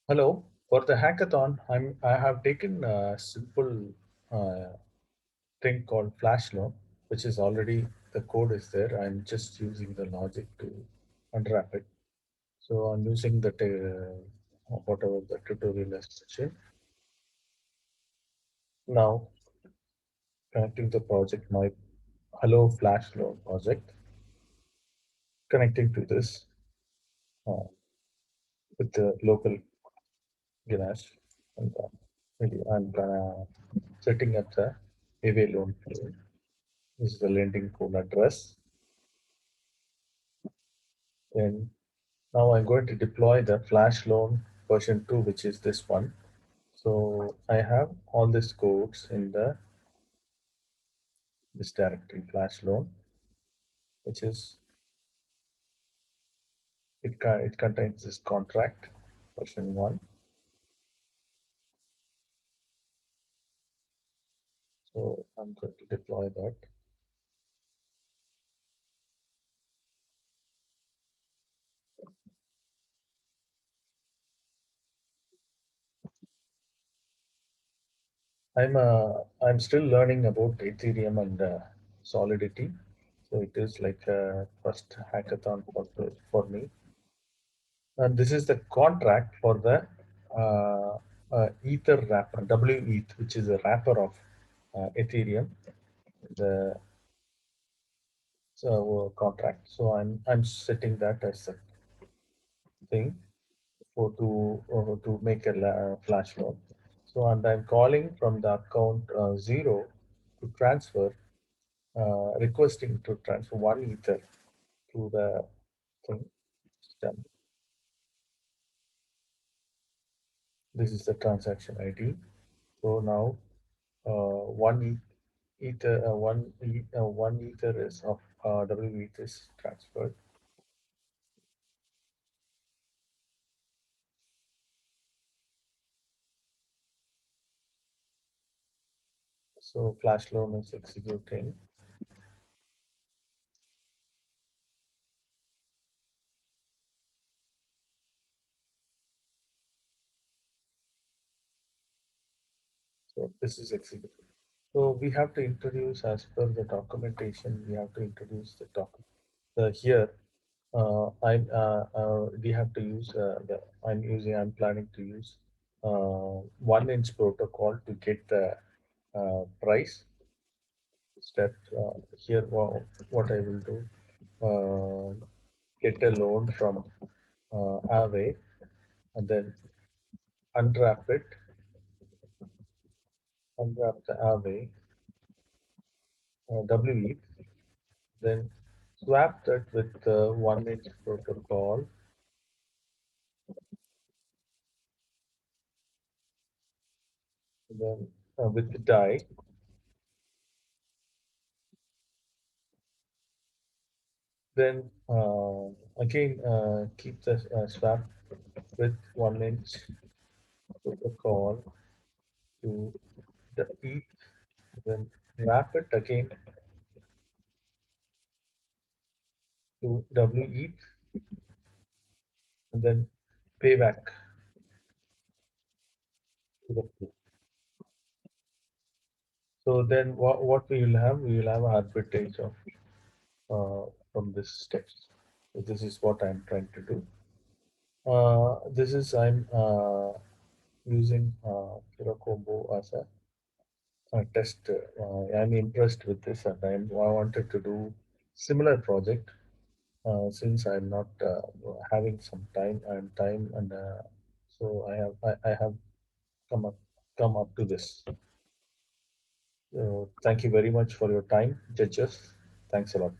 Hello. For the hackathon, I have taken a simple uh, thing called FlashLoan, which is already the code is there. I'm just using the logic to unwrap it. So I'm using the whatever the tutorial has mentioned. Now connecting the project, my Hello FlashLoan project, connecting to this uh, with the local Ganesh, and maybe I'm gonna setting up the AV loan flow. This is the lending pool address. Then now I'm going to deploy the Flash Loan version 2, which is this one. So I have all these codes in the this directory Flash Loan, which is it contains this contract version 1. So I'm going to deploy that. I'm still learning about Ethereum and Solidity. So it is like a first hackathon for me. And this is the contract for the Ether wrapper, WETH, which is a wrapper of Ethereum, the contract. So I'm setting that as a thing for to make a flash loan. So and I'm calling from the account zero to transfer, requesting to transfer 1 Ether to the thing system. This is the transaction ID. So now one ether is of WETH is transferred. So flash loan is executing. So this is executing. So we have to introduce as per the documentation. We have to introduce the document. Here, we have to use I'm planning to use 1 inch protocol to get the price step. Here, what I will do, get a loan from Aave and then unwrap it, unwrap the Aave, WE, then swap that with the 1 inch protocol, then with the die, then again keep the swap with 1 inch protocol to the E, then wrap it again to WE, and then pay back to the pool. So then what we will have? We will have arbitrage of from this steps. So this is what I'm trying to do. This is I'm using Kirocombo as a test. I'm impressed with this, and I wanted to do similar project since I'm not having some time, and so I have come up come up to this. Thank you very much for your time, judges. Thanks a lot.